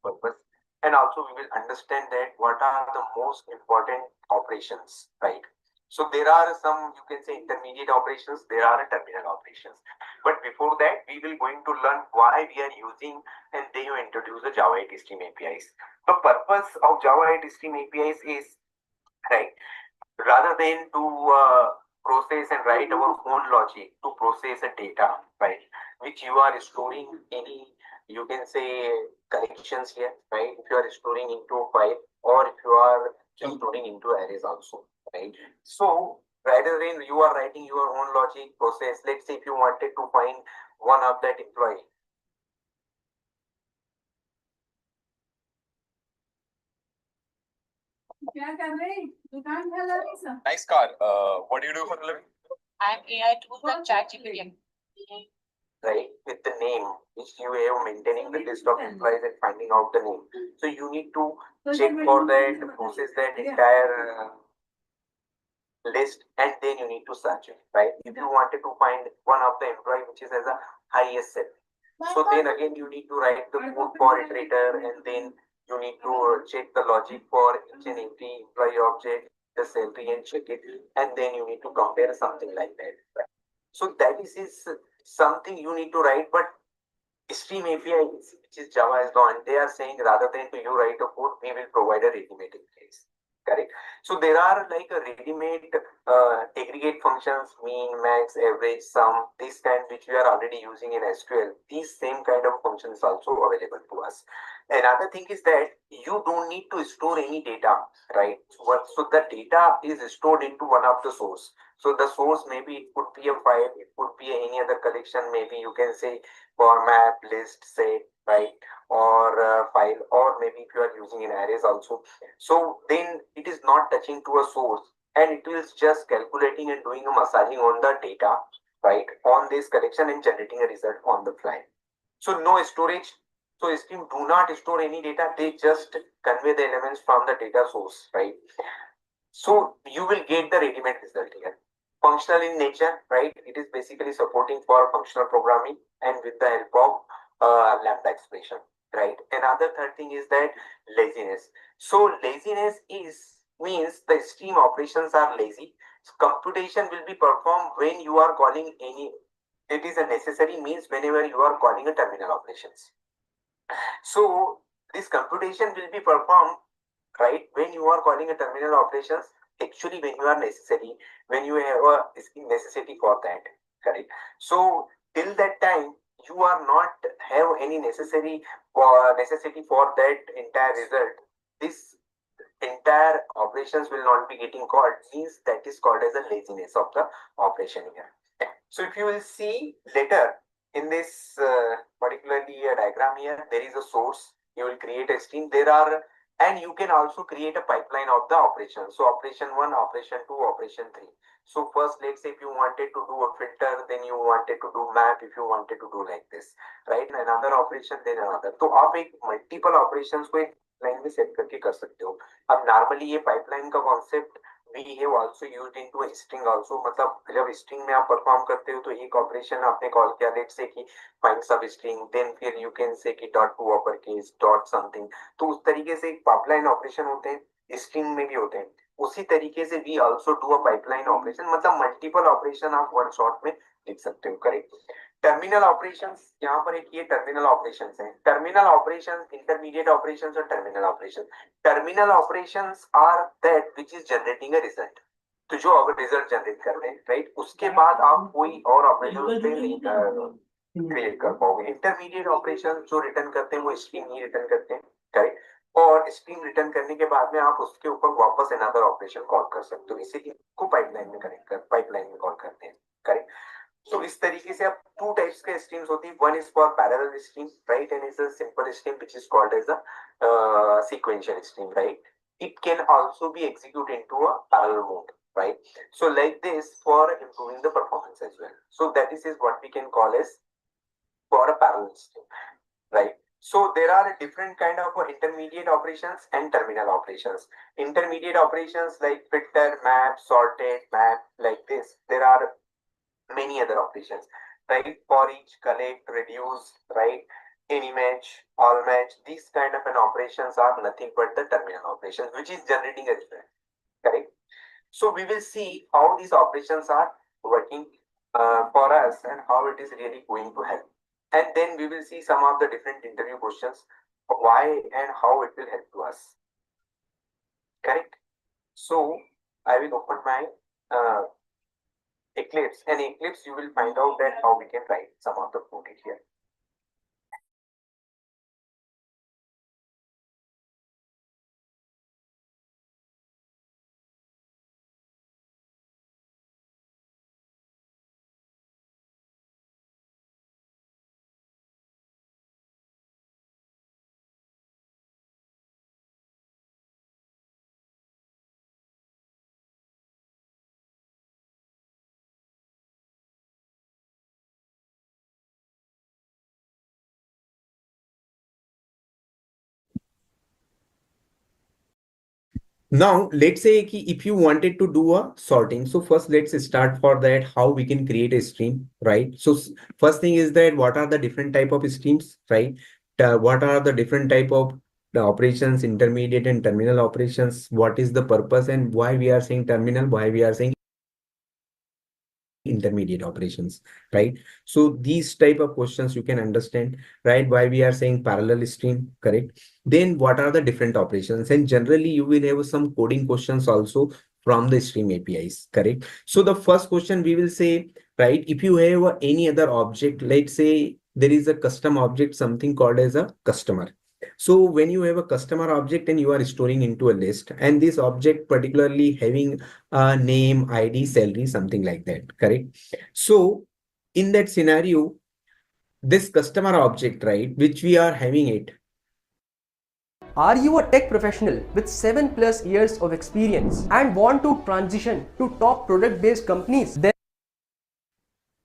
purpose. And also we will understand that what are the most important operations, right? So there are some, you can say, intermediate operations, there are terminal operations. But before that, we will going to learn why we are using, and then you introduce the Java 8 Stream APIs. The purpose of Java 8 Stream APIs is, right, rather than to process and write our own logic to process a data, right, which you are storing any, you can say, collections here, right? If you are storing into a file, or if you are just storing into arrays also, right? So rather than you are writing your own logic process, let's say if you wanted to find one of that employee. Nice car. What do you do for a living? I'm AI tool that ChatGPT. Right, with the name which you have, maintaining the list of employees and finding out the name. So you need to check for that, process that entire list, and then you need to search it, right? If you wanted to find one of the employee which is as a highest set, so then again you need to write the code for iterator, and then you need to check the logic for each and every employee object, the salary, and check it, and then you need to compare something like that, right? So that is something you need to write. But Stream API, which is Java, is gone. They are saying rather than to you write a code, we will provide a ready-made APIs. Correct. So there are like a ready-made aggregate functions, mean, max, average, sum, this kind which we are already using in SQL. These same kind of functions also available to us. Another thing is that you don't need to store any data, right? So the data is stored into one of the source. So the source, maybe it could be a file, it could be any other collection, maybe you can say for map, list, set, right, or file, or maybe if you are using in arrays also. So then it is not touching to a source, and it is just calculating and doing a massaging on the data, right, on this collection and generating a result on the fly. So no storage. So Stream do not store any data, they just convey the elements from the data source, right? So you will get the ready-made result here. Functional in nature, right? It is basically supporting for functional programming and with the help of Lambda expression, right? Another third thing is that laziness. So laziness is means the stream operations are lazy. So computation will be performed when you are calling any. It is a necessary means whenever you are calling a terminal operations. So this computation will be performed, right, when you are calling a terminal operations, actually when you are necessary, when you have a necessity for that, correct? So till that time you are not have any necessity for that entire result, this entire operations will not be getting called, means that is called as a laziness of the operation here. So if you will see later in this particularly diagram here, there is a source, you will create a stream, there are, and you can also create a pipeline of the operation. So operation 1, operation 2, operation 3. So first, let's say if you wanted to do a filter, then you wanted to do map, if you wanted to do like this, right? Another operation, then another. तो आप एक multiple operations को एक line में set करके कर सकते हो. अब नॉर्मली ये पाइपलाइन का concept we have also used into a string also. मतलब जब string में आप परफॉर्म करते हो तो एक ऑपरेशन आपने कॉल किया, लेट्स से कि find सब string, then फिर you can say कि dot to uppercase dot something. तो उस तरीके से एक पाइपलाइन ऑपरेशन होते हैं, स्ट्रिंग में भी होते हैं. उसी तरीके से we also do a pipeline operation, मतलब मल्टीपल ऑपरेशन आप वन शॉट में लिख सकते हो. करेक्ट. टर्मिनल ऑपरेशंस, यहाँ पर एक ये टर्मिनल ऑपरेशंस हैं. टर्मिनल ऑपरेशंस, इंटरमीडिएट ऑपरेशंस और terminal operations. Terminal operations are that which is generating a result. तो जो अब रिजल्ट जनरेट कर रहे हैं, राइट, उसके बाद आप कोई और ऑपरेशन क्रिएट कर पाओगे. इंटरमीडिएट ऑपरेशन जो रिटर्न करते हैं वो स्ट्रिंग ही रिटर्न करते हैं, करेक्ट. और स्ट्रिंग रिटर्न करने के बाद में आप उसके ऊपर वापस अनदर ऑपरेशन कॉल कर सकते हो, इसीलिए को पाइपलाइन में कनेक्ट कर पाइपलाइन में कॉल करते हैं, करेक्ट. So इस तरीके से आप टू टाइप्स के स्ट्रीम्स होती है. One is for parallel stream, right, and is a simple stream which is called as a sequential stream, right. It can also be executed into a parallel mode, right. So like this for improving the performance as well. So that is what we can call as for a parallel stream, right. So there are different kind of intermediate operations and terminal operations. Intermediate operations like filter, map, sorted, map, like this. There are many other operations, right? For each, collect, reduce, right? any match, all match, these kind of an operations are nothing but the terminal operations, which is generating a result, correct? So we will see how these operations are working for us and how it is really going to help. And then we will see some of the different interview questions, why and how it will help to us, correct? So I will open my Eclipse, and Eclipse you will find out that how we can write some of the code here. Now, let's say if you wanted to do a sorting, so first let's start for that how we can create a stream, right? So first thing is that what are the different type of streams, right? What are the different type of the operations, intermediate and terminal operations? What is the purpose and why we are saying terminal, why we are saying intermediate operations, right? So these type of questions you can understand, right? Why we are saying parallel stream, correct? Then what are the different operations? And generally you will have some coding questions also from the stream APIs, correct? So the first question we will say, right? If you have any other object, let's say there is a custom object, something called as a customer. So when you have a customer object and you are storing into a list, and this object particularly having name, ID, salary, something like that, correct? So in that scenario, this customer object, right, which we are having it. Are you a tech professional with 7+ years of experience and want to transition to top product-based companies? Then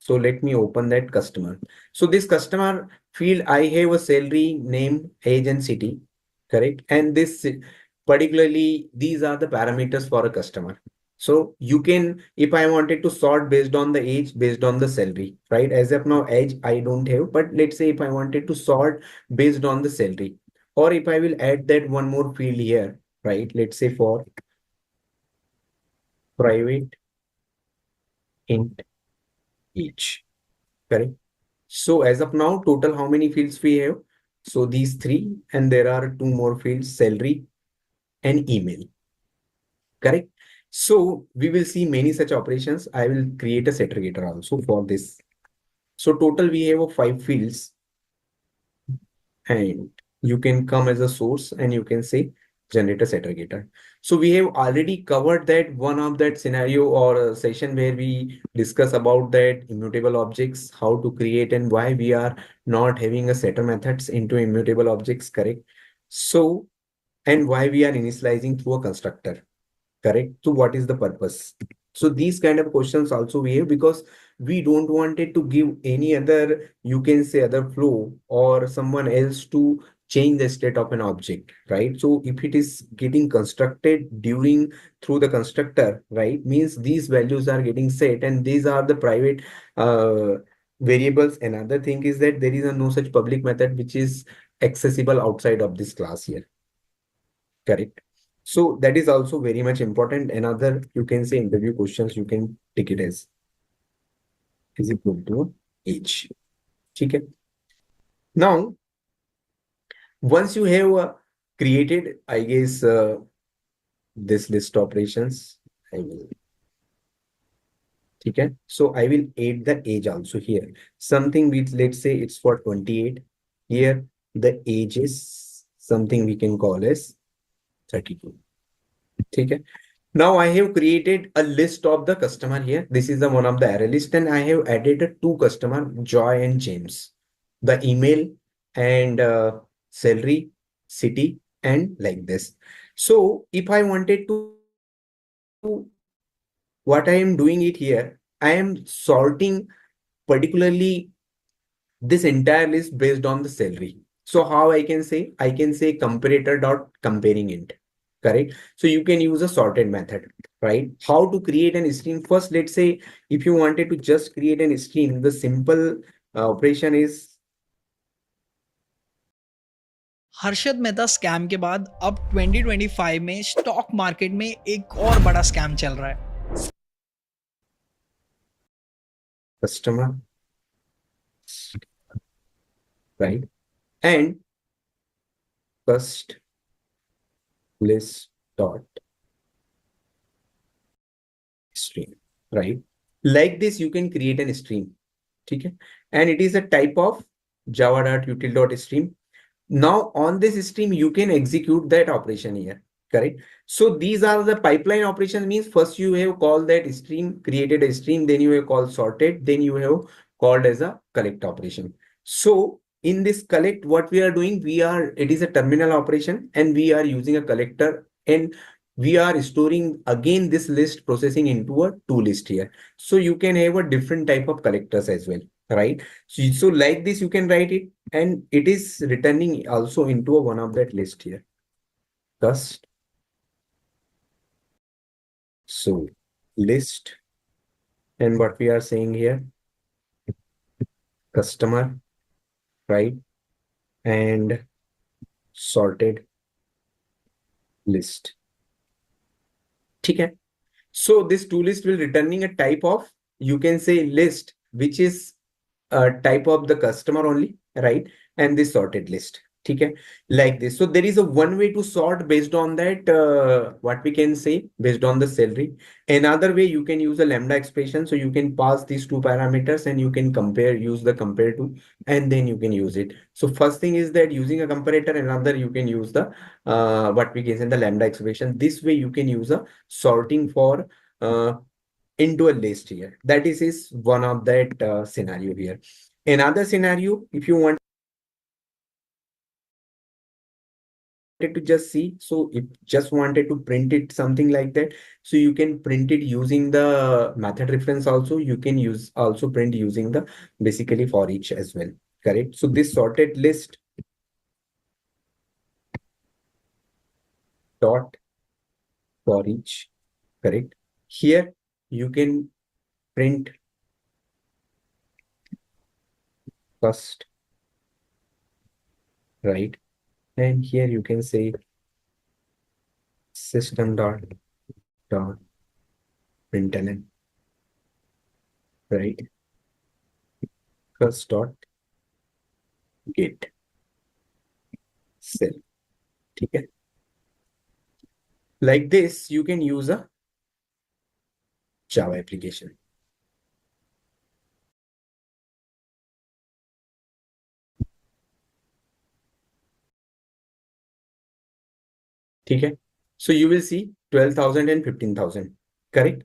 So let me open that customer. So this customer field, I have a salary, name, age, and city, correct? And this particularly, these are the parameters for a customer. So you can, if I wanted to sort based on the age, based on the salary, right? As of now, age I don't have, but let's say if I wanted to sort based on the salary, or if I will add that one more field here, right? Let's say for private int each, correct? So as of now, total how many fields we have? So these three, and there are two more fields, salary and email, correct? So we will see many such operations. I will create a segregator also for this. So total we have 5 fields, and you can come as a source and you can say generate a segregator. So we have already covered that one of that scenario or a session where we discuss about that immutable objects, how to create and why we are not having a setter methods into immutable objects, correct? So, and why we are initializing through a constructor, correct? So what is the purpose? So these kind of questions also we have, because we don't want it to give any other, you can say other flow or someone else to change the state of an object, right? So if it is getting constructed during through the constructor, right, means these values are getting set and these are the private variables. Another thing is that there is no such public method which is accessible outside of this class here, correct? So that is also very much important. Another, you can say interview questions, you can take it as is equal to age. Okay. Now, once you have created, I guess, this list operations, I will. Okay. So I will add the age also here. Something which, let's say it's for 28. Here, the age is something we can call as 32. Okay. Now I have created a list of the customer here. This is the one of the array list, and I have added a two customer, Joy and James, the email and salary, city, and like this. So if I wanted to, what I am doing it here, I am sorting particularly this entire list based on the salary. So how I can say comparator dot comparing int, correct? So you can use a sorted method, right? How to create an stream? First, let's say if you wanted to just create an stream, the simple operation is Harshad Mehta scam के बाद अब 2025 में stock market में एक और बड़ा scam चल रहा है। customer, right? And first list dot stream, right? Like this, you can create an stream, okay? And it is a type of java.util.stream. Now on this stream, you can execute that operation here, correct? So these are the pipeline operations. Means first you have called that stream, created a stream, then you have called sorted, then you have called as a collect operation. So in this collect, what we are doing, it is a terminal operation and we are using a collector, and we are storing again this list processing into a to list here. So you can have a different type of collectors as well, right? So like this, you can write it, and it is returning also into a one of that list here. Thus, so list, and what we are saying here, customer, right? And sorted list. Okay. So this to list will returning a type of, you can say list, which is a type of the customer only, right? And this sorted list. Okay, like this. So there is a one way to sort based on that, what we can say, based on the salary. Another way, you can use a lambda expression. So you can pass these two parameters and you can compare, use the compare to, and then you can use it. So first thing is that using a comparator, another you can use the what we can say the lambda expression. This way you can use a sorting for into a list here. That is one of that scenario here. Another scenario, if you want to just see, so if just wanted to print it something like that, so you can print it using the method reference. Also you can use also print using the basically for each as well, correct? So this sorted list dot for each, correct? Here you can print first, right? And here you can say system dot println, right? First dot get cell. Okay, like this you can use a Java application. Okay, so you will see 12,000 and 15,000, correct?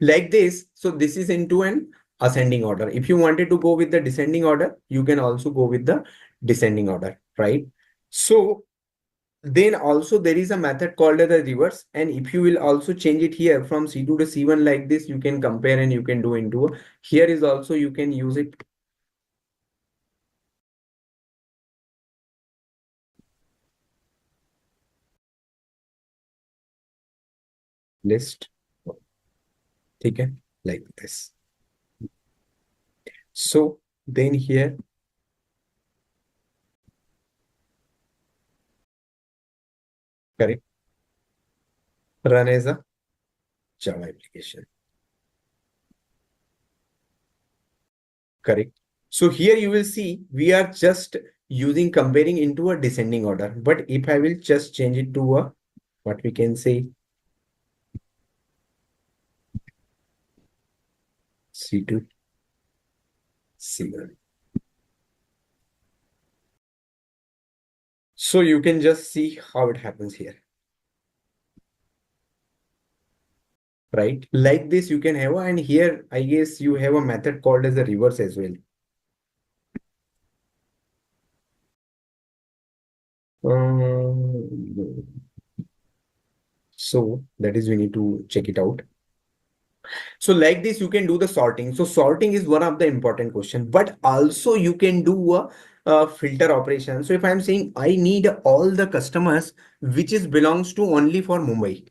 Like this. So this is into an ascending order. If you wanted to go with the descending order, you can also go with the descending order, right? So then also there is a method called as the reverse, and if you will also change it here from C2 to C1 like this, you can compare and you can do into a, here is also you can use it list, okay, like this. So then here correct, run as a Java application, correct? So here you will see we are just using comparing into a descending order, but if I will just change it to a what we can say C2 C1, so you can just see how it happens here, right? Like this you can have, and here I guess you have a method called as a reverse as well. So that is we need to check it out. So like this you can do the sorting. So sorting is one of the important question, but also you can do a filter operation. So if I'm saying I need all the customers which is belongs to only for Mumbai,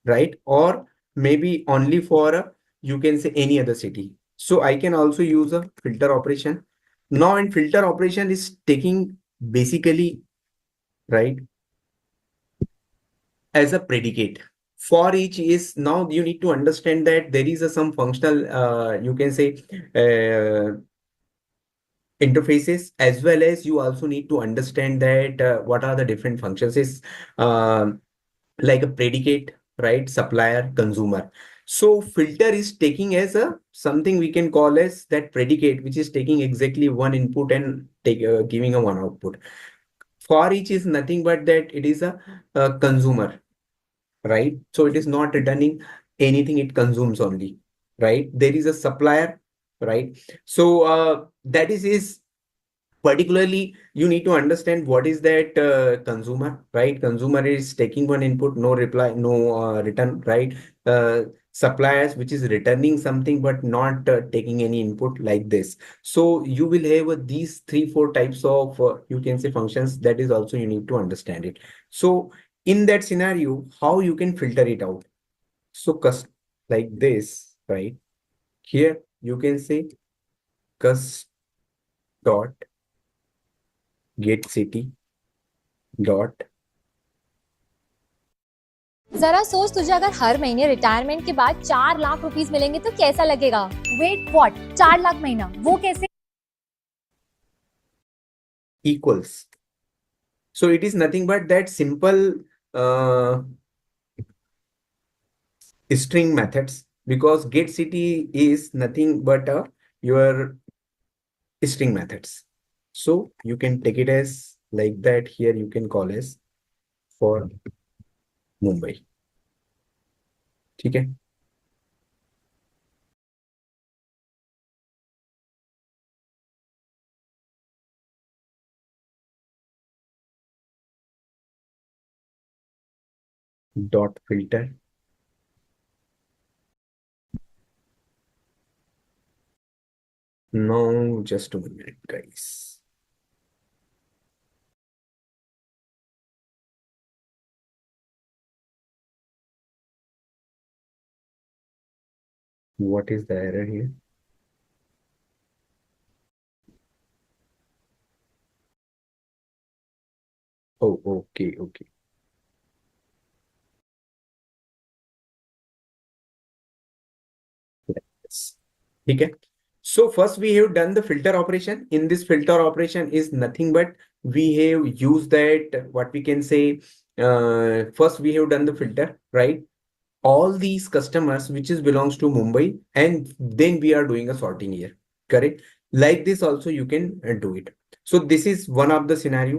right? Or maybe only for you can say any other city. So I can also use a filter operation. Now, and filter operation is taking basically, right, as a predicate. For each is, now you need to understand that there is some functional, you can say, interfaces, as well as you also need to understand that what are the different functions is like a predicate, right, supplier, consumer. So filter is taking as a something we can call as that predicate, which is taking exactly one input and giving a one output. For each is nothing but that it is a consumer, right? So it is not returning anything, it consumes only, right? There is a supplier, right? So that is particularly you need to understand what is that consumer, right? Consumer is taking one input, no reply, no return, right? Suppliers, which is returning something but not taking any input, like this. So you will have these 3-4 types of you can say functions. That is also you need to understand it. So in that scenario, how you can filter it out? So like this, right? Here you can say cust dot get city dot. जरा सोच, तुझे अगर हर महीने retirement के बाद 4 lakh rupees मिलेंगे तो कैसा लगेगा? Wait what? 4 लाख महीना, वो कैसे? Equals. So it is nothing but that simple string methods, because get city is nothing but your string methods. So you can take it as like that. Here you can call as for Mumbai. Okay. Dot filter. No, just a minute, guys. What is the error here? Oh, okay, okay. Yes. Okay. So first we have done the filter operation. In this filter operation is nothing but we have used that, what we can say, first we have done the filter, right? All these customers which is belongs to Mumbai, and then we are doing a sorting here, correct? Like this also you can do it. So this is one of the scenario.